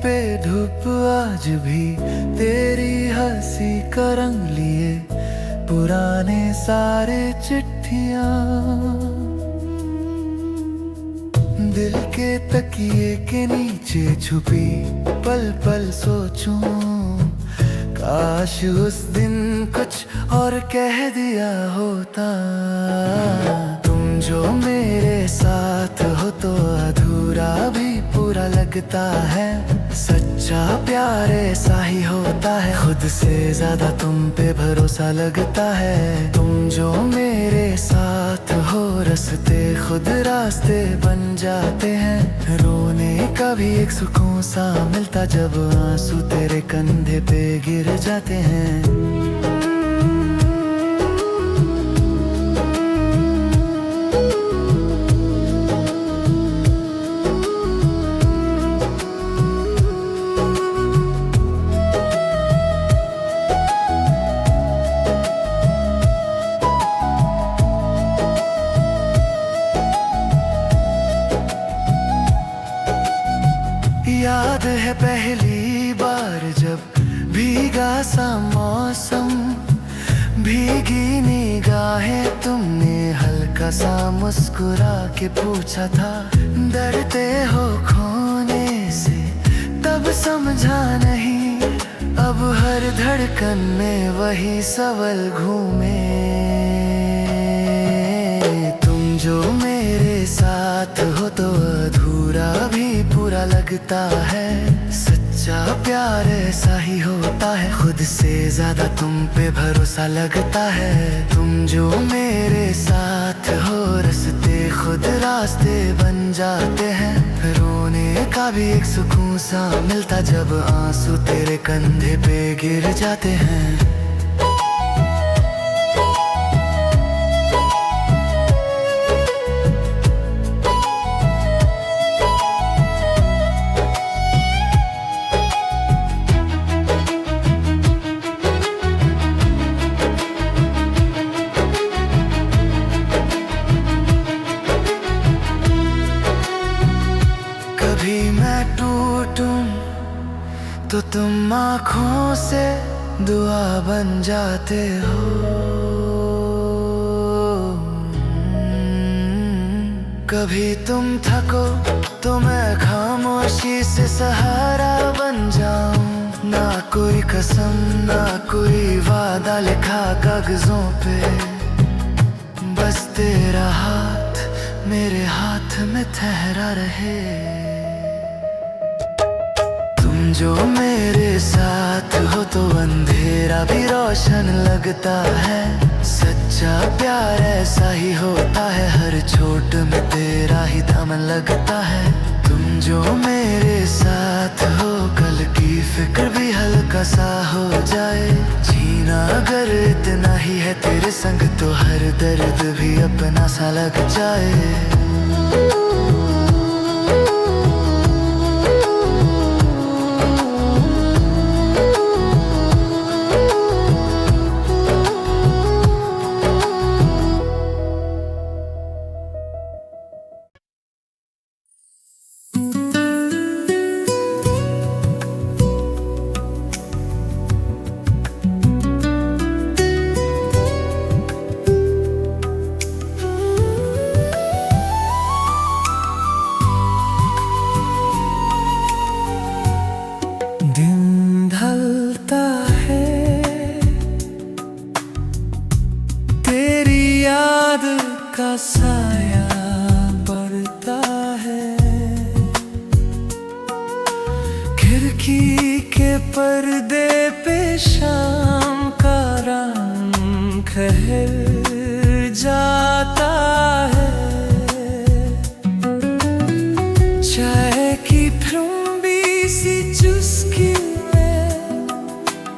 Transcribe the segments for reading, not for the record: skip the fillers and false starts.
पे धूप आज भी तेरी हंसी का रंग लिए, पुराने सारे चिट्ठियां दिल के तकिए के नीचे छुपी, पल पल सोचूं काश उस दिन कुछ और कह दिया होता। तुम जो मेरे साथ हो तो अधूरा भी पूरा लगता है, सच्चा प्यार ऐसा ही होता है, खुद से ज्यादा तुम पे भरोसा लगता है। तुम जो मेरे साथ हो रास्ते खुद रास्ते बन जाते हैं, रोने का भी एक सुकून सा मिलता जब आंसू तेरे कंधे पे गिर जाते हैं। याद है पहली बार जब भीगा सा मौसम, भीगी निगाहें तुमने हल्का सा मुस्कुरा के पूछा था, डरते हो खोने से तब समझा नहीं, अब हर धड़कन में वही सवाल घूमे। तुम जो मेरे साथ हो तो अधूरा भी पूरा लगता है, सच्चा प्यार ऐसा ही होता है, खुद से ज्यादा तुम पे भरोसा लगता है। तुम जो मेरे साथ हो रास्ते खुद रास्ते बन जाते हैं, रोने का भी एक सुकून सा मिलता जब आंसू तेरे कंधे पे गिर जाते हैं। कभी मैं टूटूं तो तुम आँखों से दुआ बन जाते हो, कभी तुम थको तो मैं खामोशी से सहारा बन जाऊं। ना कोई कसम ना कोई वादा लिखा कागजों पे, बस तेरा हाथ मेरे हाथ में ठहरा रहे। तुम जो मेरे साथ हो तो अंधेरा भी रोशन लगता है, सच्चा प्यार ऐसा ही होता है, हर चोट में तेरा ही दामन लगता है। तुम जो मेरे साथ हो कल की फिक्र भी हल्का सा हो जाए, जीना अगर इतना ही है तेरे संग तो हर दर्द भी अपना सा लग जाए। दिन ढलता है तेरी याद का साया बढ़ता है, खिड़की के पर्दे पे शाम का रंग खिल जाता है, चाय की फ्रुम्बी सी चुस्की में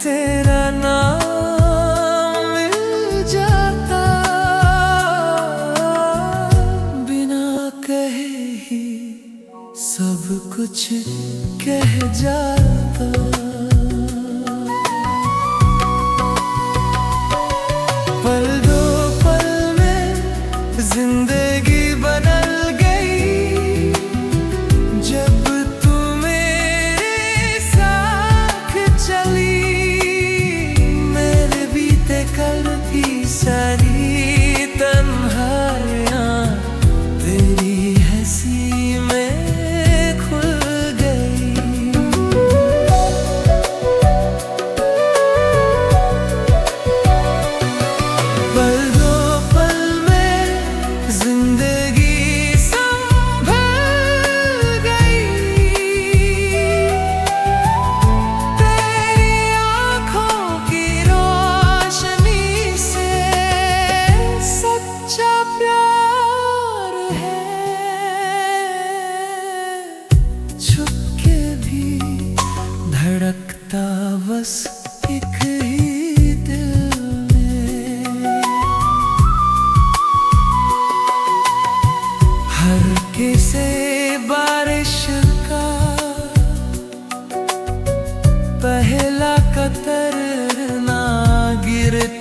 तेरा नाम मिल जाता, बिना कहे ही सब कुछ कह जाता। पल दो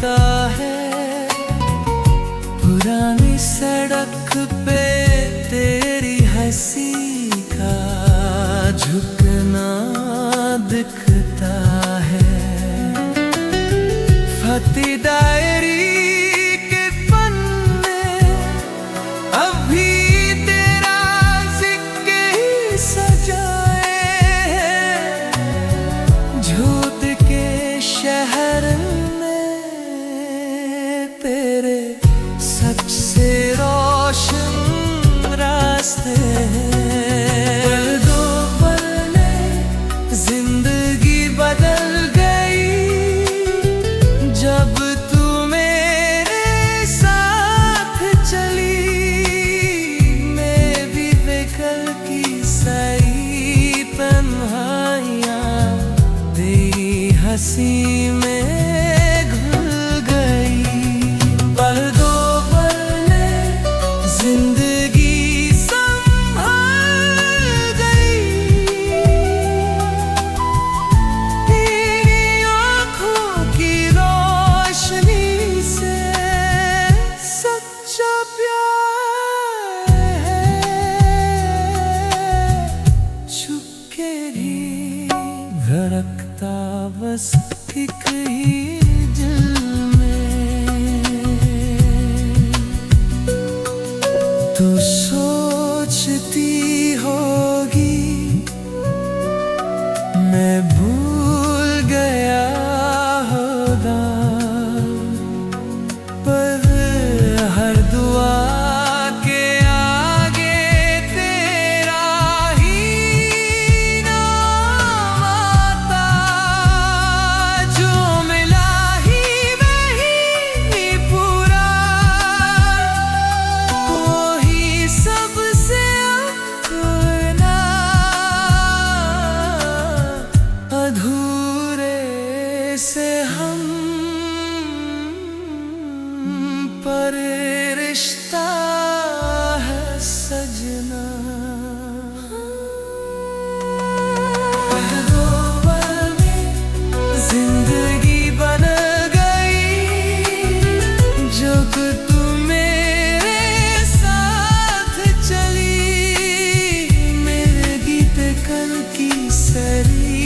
होता है। पुरानी सड़क पे तेरी हंसी का झुकना दिखता है। फती डायरी के पन्ने अभी तेरा जिक्र ही सजाए हैं। झूठ के शहर में तेरे सच से रोशन रास्ते हैं। दो पल में जिंदगी बदल गई जब तू मेरे साथ चली। मैं भी बेकल की सही तन्हाइयाँ तेरी हंसी में घुल गई। पल दो पल में जिंदगी संभल गई। तेरी आँखों की रोशनी से सच्चा प्यार है। चुपके ही धड़कता बस एक ही दिल में। तू सोचती होगी मैं भूल गया होगा, पर हर दुआ के आगे तेरा ही नाम आता। जो मिला ही वही पूरा, वही सबसे अपना। अधूरे से हम पर रिश्ता है सजना। दो पल में जिंदगी बन गई जब तू मेरे साथ चली। मेरे गीत कल की सरी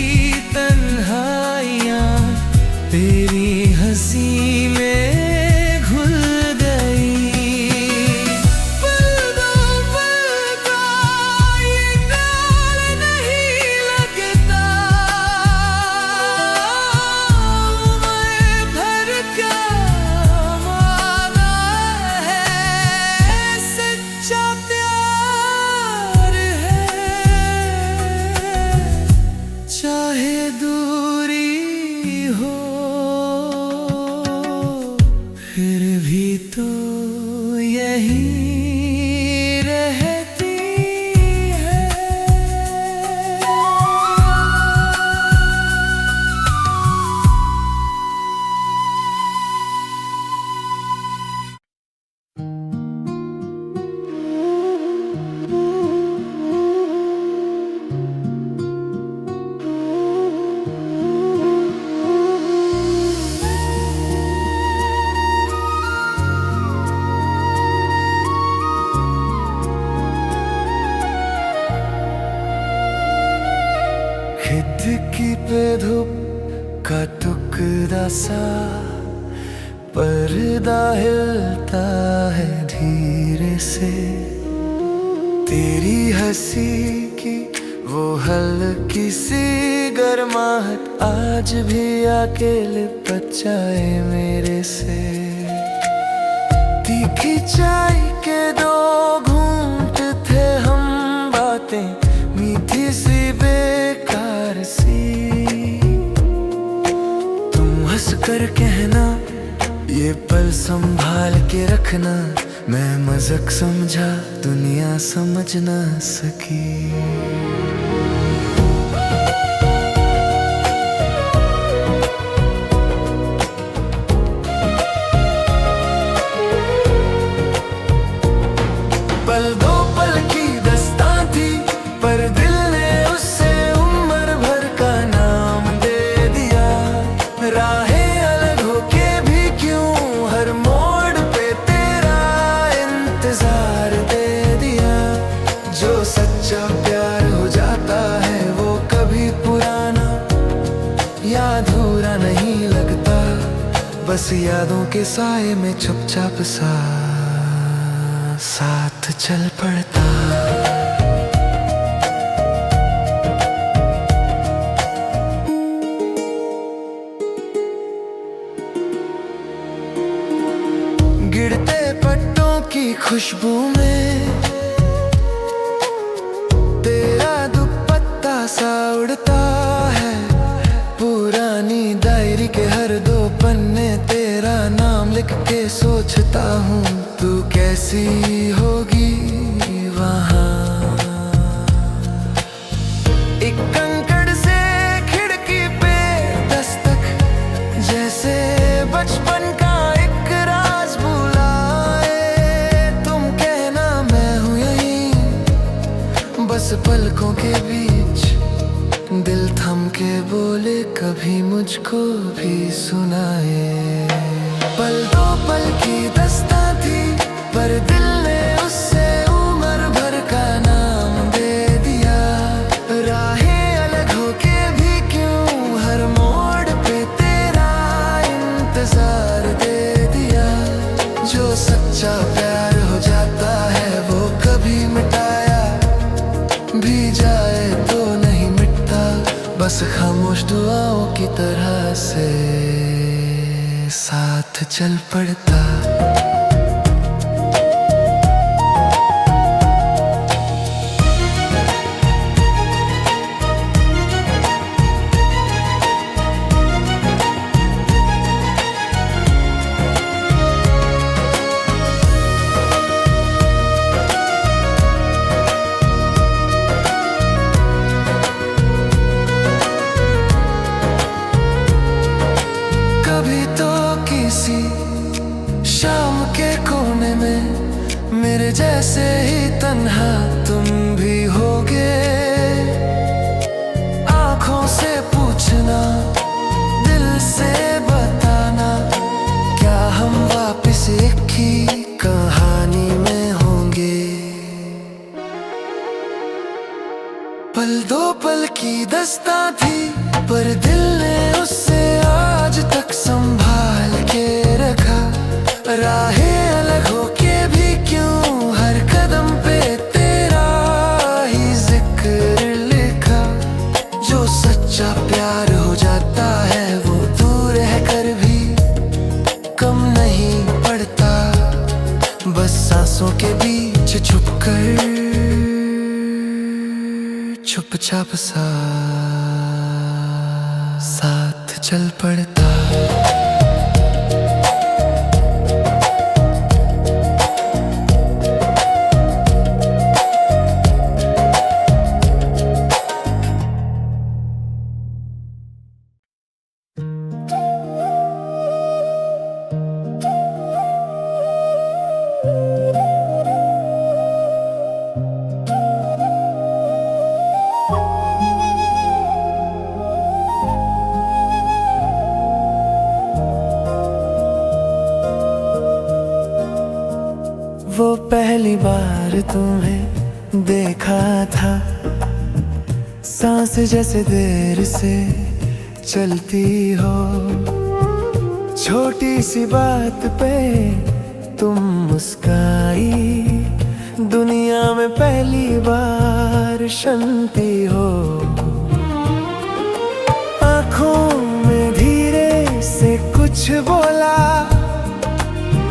तन्हाइयाँ तेरी हंसी में घुल गई। पल दो पल का ये प्यार नहीं लगता, उम्र भर का वादा है। सच्चा प्यार है, चाहे दूरी हो फिर भी तो यही रहती है। खिड़की पे धूप का टुकड़ा सा पर्दा हिलता है धीरे से। तेरी हंसी की वो हल्की सी गर्माहट आज भी आके लिपट जाए मेरे से। तीखी चाय के दो घूंट थे हम, बातें मीठी सी बेकार सी। तुम हंस कर कहना ये पल संभाल के रखना। मैं मजाक समझा दुनिया समझ ना सकी। पल दो पल की दास्तां थी, पर दिल ने उससे उम्र भर का नाम दे दिया। राहें अलग होके भी क्यों बस यादों के साए में चुपचाप सा साथ चल पड़ता। गिरते पत्तों की खुशबू में तेरा दुपट्टा सा उड़ता है। पुरानी डायरी के हर दो पन्ने तेरा नाम लिख के सोचता हूँ तू कैसी होगी वहाँ। एक कंकड़ से खिड़की पे दस्तक, जैसे बचपन का एक राज बुलाए। तुम कहना मैं हूँ यहीं बस पलकों के बीच, दिल थम के बोले कभी मुझको भी सुनाए। पल दो पल की दस्ता थी पर दिल ने उससे उम्र भर का नाम दे दिया। राहें अलग होके भी क्यों हर मोड़ पे तेरा इंतजार दे दिया। जो सच्चा प्यार हो जाता है वो कभी मिटाया भी जाए तो नहीं मिटता, बस खामोश दुआओं की तरह से साथ चल पड़ता। कभी तो किसी शाम के कोने में मेरे जैसे ही तन्हा तुम भी होगे। आंखों से पूछना, दिल से बताना, क्या हम वापस एक ही कहानी में होंगे। पल दो पल की दस्ता थी पर दिल ने उससे आज तक संभाल के रखा। राहें अलग होके भी क्यों हर कदम पे तेरा ही जिक्र लिखा। जो सच्चा प्यार हो जाता है वो दूर रहकर भी कम नहीं पड़ता, बस सांसों के बीच छुपकर चुपचाप सा साथ चल पड़ता। वो पहली बार तुम्हें देखा था, सांस जैसे देर से चलती हो। छोटी सी बात पे तुम मुस्काई, दुनिया में पहली बार शंती हो। आँखों में धीरे से कुछ बोला,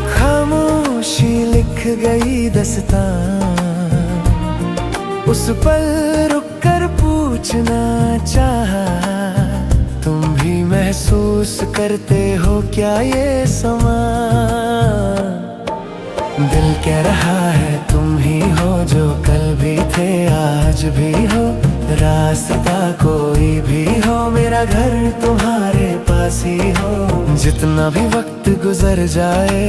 खामोशी लिख गई दस्तां। उस पल रुक कर पूछना चाहा, तुम भी महसूस करते हो क्या ये समा। दिल कह रहा है तुम ही हो जो कल भी थे आज भी हो। रास्ता कोई भी हो मेरा घर तुम्हारे पास ही हो। जितना भी वक्त गुजर जाए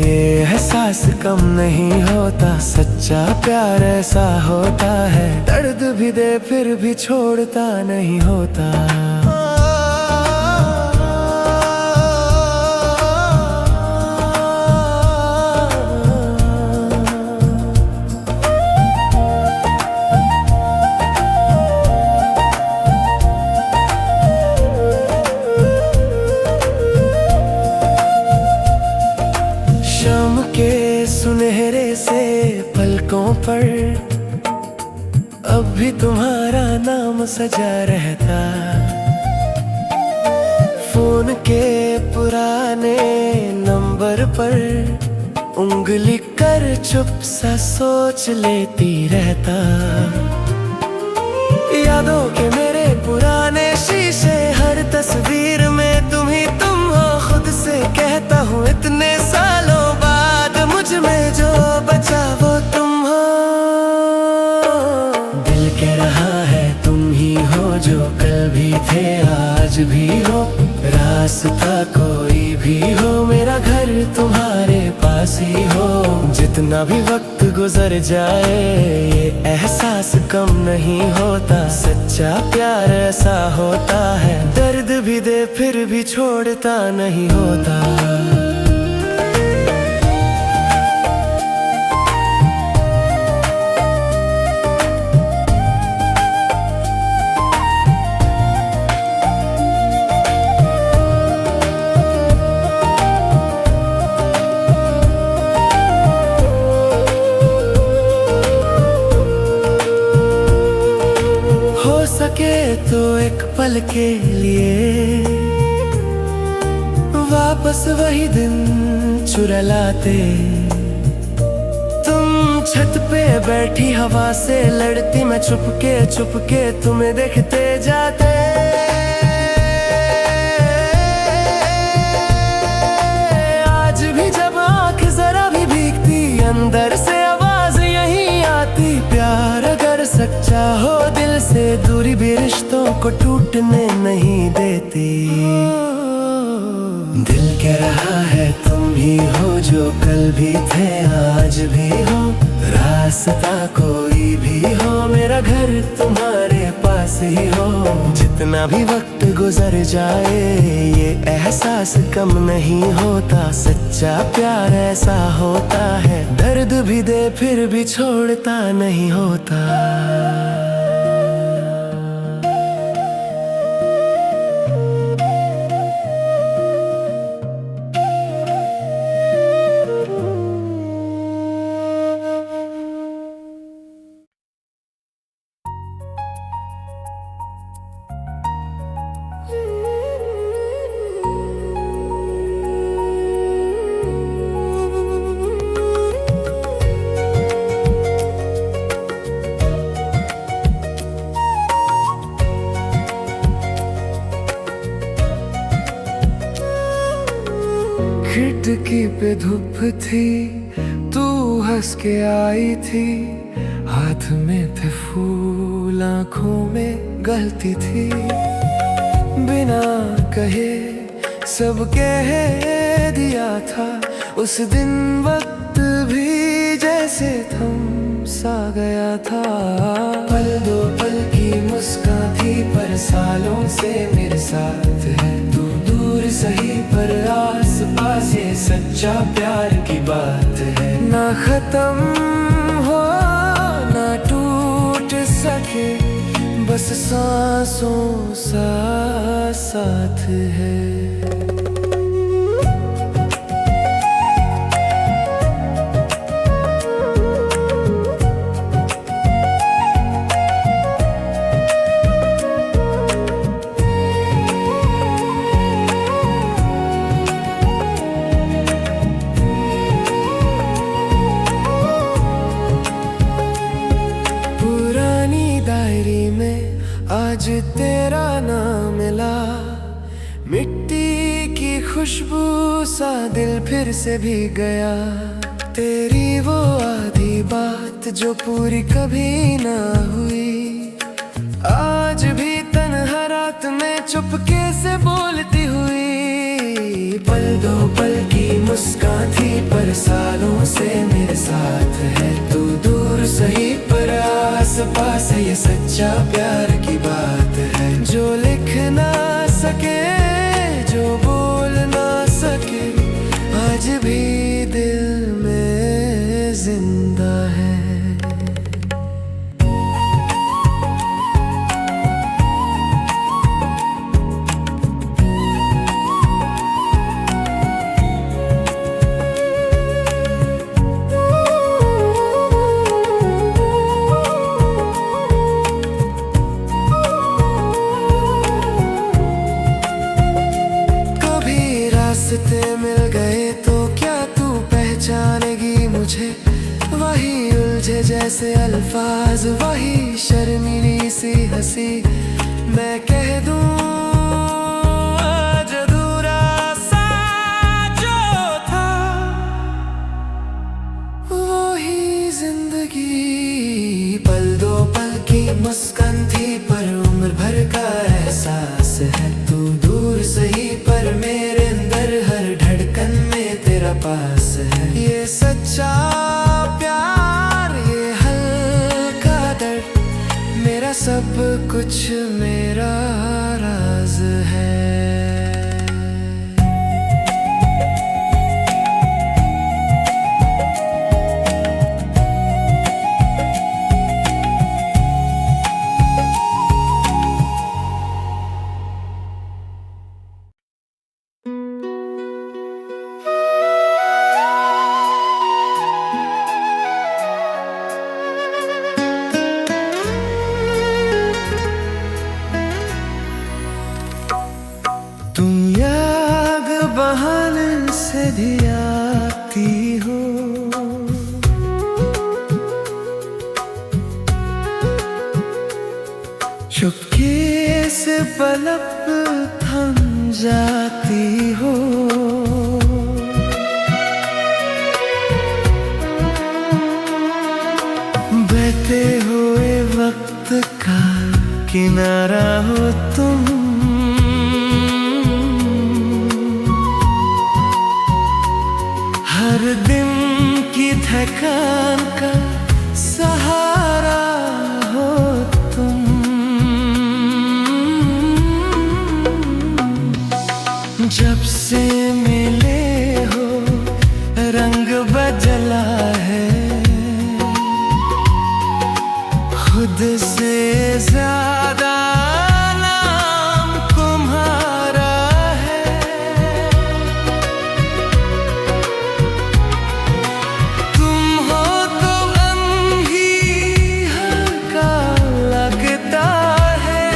ये एहसास कम नहीं होता। सच्चा प्यार ऐसा होता है, दर्द भी दे फिर भी छोड़ता नहीं होता। सुनहरे से पलकों पर अब भी तुम्हारा नाम सजा रहता। फोन के पुराने नंबर पर उंगली कर चुप सा सोच लेती रहता। यादों के मेरे पुराने शीशे, हर तस्वीर में तुम ही तुम हो। खुद से कहता हूँ इतने सालों बाद, मुझ में जो बचा वो तुम हो। दिल कह रहा है तुम ही हो, जो कल भी थे आज भी हो। रास्ता कोई भी हो, मेरा घर तुम्हारे पास ही हो। जितना भी वक्त गुजर जाए ये एहसास कम नहीं होता। सच्चा प्यार ऐसा होता है, दर्द भी दे फिर भी छोड़ता नहीं होता। तो एक पल के लिए वापस वही दिन चुरा लाते। तुम छत पे बैठी हवा से लड़ती, मैं चुपके तुम्हें देखते जाते। आज भी जब आँख जरा भी भीगती, अंदर से आवाज यही आती। प्यार अगर सच्चा हो दिल से, दूरी भी रिश्तों को टूटने नहीं देती। दिल कह रहा है तुम ही हो, जो कल भी थे आज भी हो। रास्ता कोई भी हो, मेरा घर तुम्हारे पास ही हो। जितना भी वक्त गुजर जाए ये एहसास कम नहीं होता। सच्चा प्यार ऐसा होता है, दर्द भी दे फिर भी छोड़ता नहीं होता। खिड़की पे धूप थी, तू हंस के आई थी। हाथ में थे फूल, आँखों में गलती थी। बिना कहे सब कह दिया था। उस दिन वक्त भी जैसे थम सा गया था। पल दो पल की मुस्कान थी, पर सालों से मेरे साथ है। तू दूर सही पर आस पास, ये सच्चा प्यार की बात है। ना खत्म हो ना टूट सके, बस सांसों सा साथ है। आज तेरा नाम मिला, मिट्टी की खुशबू सा दिल फिर से भी गया। तेरी वो आधी बात जो पूरी कभी ना हुई, आज भी तन्हा रात में चुपके से बोलती हुई। पल दो पल की मुस्कान थी, पर सालों से मेरे साथ है। तू दूर सही पर आस पास है, ये सच्चा प्यार की बात है। जो लिख ना सके, जो बोल ना सके, आज भी दिल में जिंदा है। जैसे अल्फाज वही शर्मीली सी हंसी। मैं कह दूं आज अधूरा सा जो था, वो ही जिंदगी। पल दो पल की मुस्कान थी पर उम्र भर का एहसास है। तू दूर सही पर मेरे अंदर हर धड़कन में तेरा पास है। ये सच्चा प्यार, ये हल्का दर्द, मेरा सब कुछ मेरा राज है। तुम याद बहाने से भी आती हो, चुपके से पलक थम जाती हो। बहते हुए वक्त का किनारा हो तुम, हर दिन की थकान का सहारा हो तुम। जब से मिले हो रंग बदला है, खुद से ज्यादा नाम तुम्हारा है। तुम हो तो गम ही हल्का लगता है,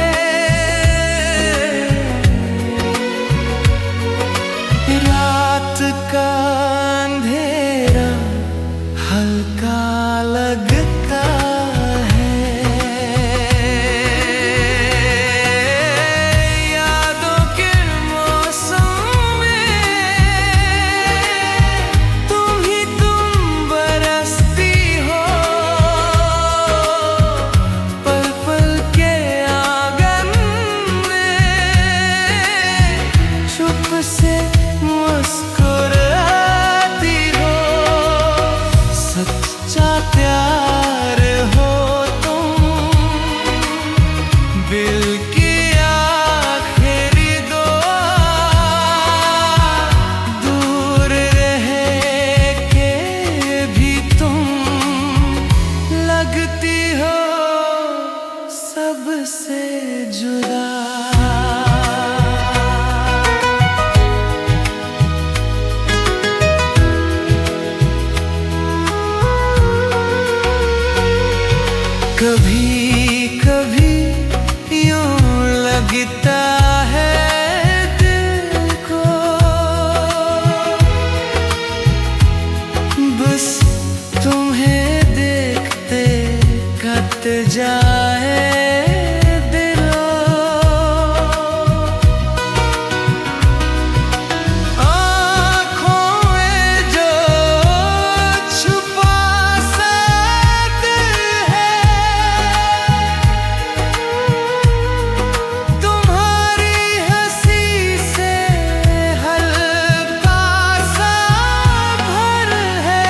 रात का अंधेरा हल्का लगता है। यादों के मौसम में तुम बरसती हो, पल पल के आंगन में चुप से मुस्कुराती हो। सच्चा प्यार हो तुम, दिल की आखिरी दुआ। दूर रह के भी तुम लगती हो सबसे जुदा। कभी कभी यूं लगता है दिल को, बस तुम्हें देखते कट जाए दिलों। आँखों में जो छुपा सा दिल है, तुम्हारी हंसी से हल्का सा भर है।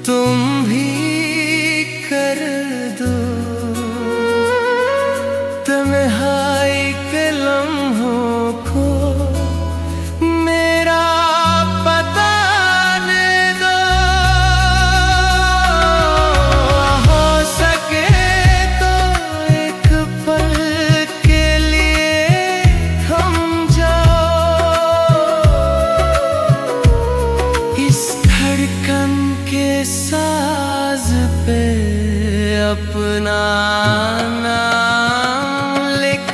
तुम भी कर दो तन्हाई के लम्हों को मेरा पता दे दो। हो सके तो एक पल के लिए थम जाओ, इस धड़कन के साज पे अपना नाम लिख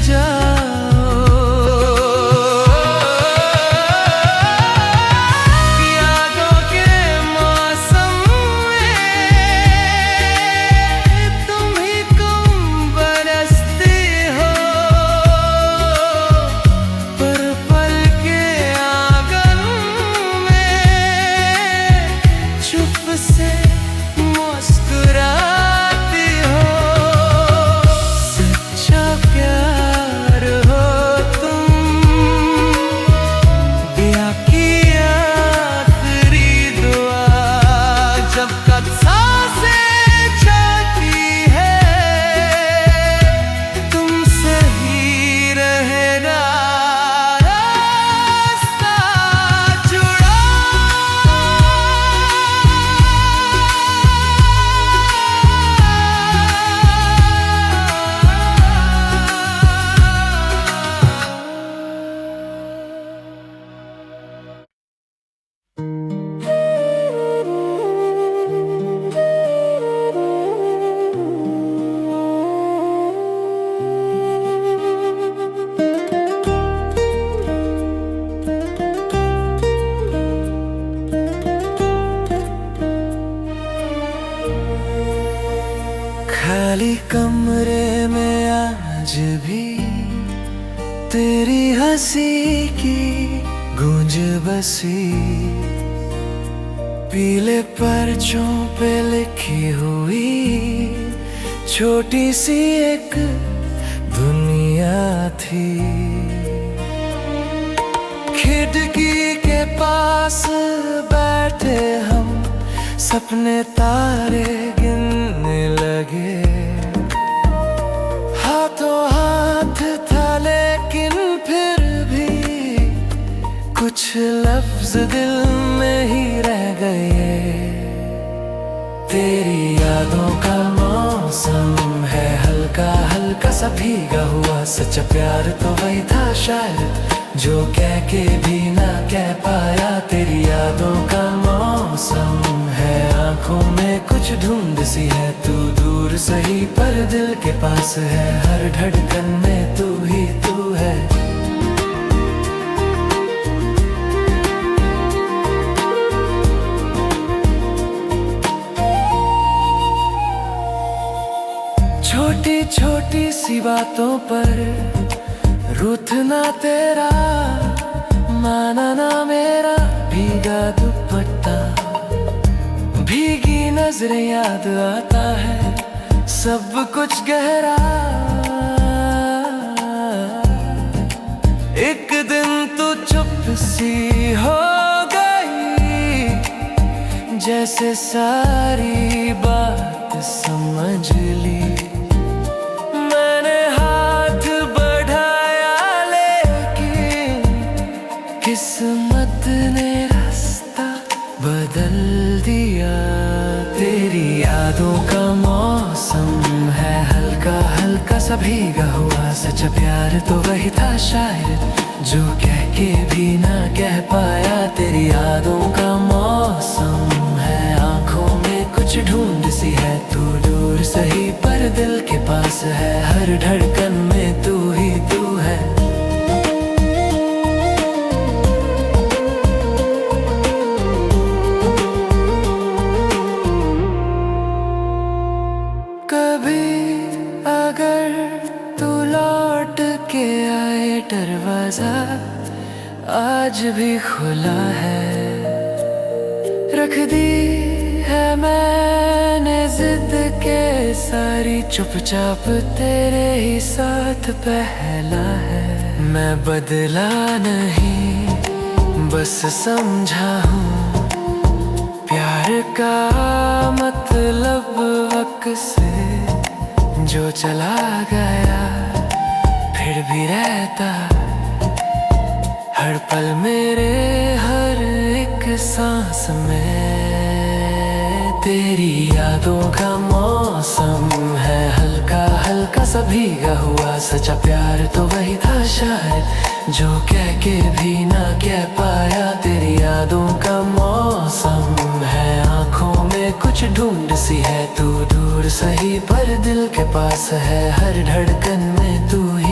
जाओ। यादों के मौसम में तुम ही कम बरसती हो, पर पल के आंगन में चुप से मुस्कुराती हो। सच्चा प्यार हो तुम, दिया की आखिरी दुआ, जब तक सांसें जाती है तुमसे ही रहेगा रास्ता जुड़ा। खाली कमरे में आज भी तेरी हंसी की गूंज बसी, पीले पर्चों पे लिखी हुई छोटी सी एक दुनिया थी। खिड़की के पास बैठे हम सपने तारे गिनने लगे, हाथों हाथ था लेकिन फिर भी कुछ लफ्ज दिल में ही रह गए। तेरी यादों का मौसम है हल्का हल्का सा भीगा हुआ, सच्चा प्यार तो वही था शायद जो कह के भी ना कह पाया। तेरी यादों का मौसम है, आंखों में कुछ ढूंढ सी है, तू दूर सही पर दिल के पास है, हर धड़कन में तू ही तू है। छोटी छोटी सी बातों पर रूठना तेरा, माना ना मेरा भीगा दुपट्टा, भीगी नजरें याद आता है सब कुछ गहरा। एक दिन तू चुप सी हो गई, जैसे सारी बात समझ ली। मैंने हाथ बढ़ाया लेकिन किस्मत ने रास्ता बदल दिया। तेरी यादों का मौसम है हल्का हल्का सा भीगा हुआ, सच्चा प्यार तो वही था शायद जो कह के भी ना कह पाया। तेरी यादों का मौसम है, आंखों में कुछ ढूंढ सी है, तू दूर सही पर दिल के पास है, हर धड़कन में तू ही तू है। कभी अगर तू लौट के आए, दरवाजा आज भी खुला है। रख दी है मैंने जिद के सारी, चुपचाप तेरे ही साथ पहला है। मैं बदला नहीं बस समझा हूँ प्यार का से जो चला गया फिर भी रहता हर पल मेरे हर एक सांस में। तेरी यादों का मौसम है हल्का हल्का सा भीगा हुआ, सच्चा प्यार तो वही था शायद जो कह के भी ना कह पाया। तेरी यादों का मौसम है, आंखों में कुछ ढूंढ सी है, तू दूर सही पर दिल के पास है, हर धड़कन में तू ही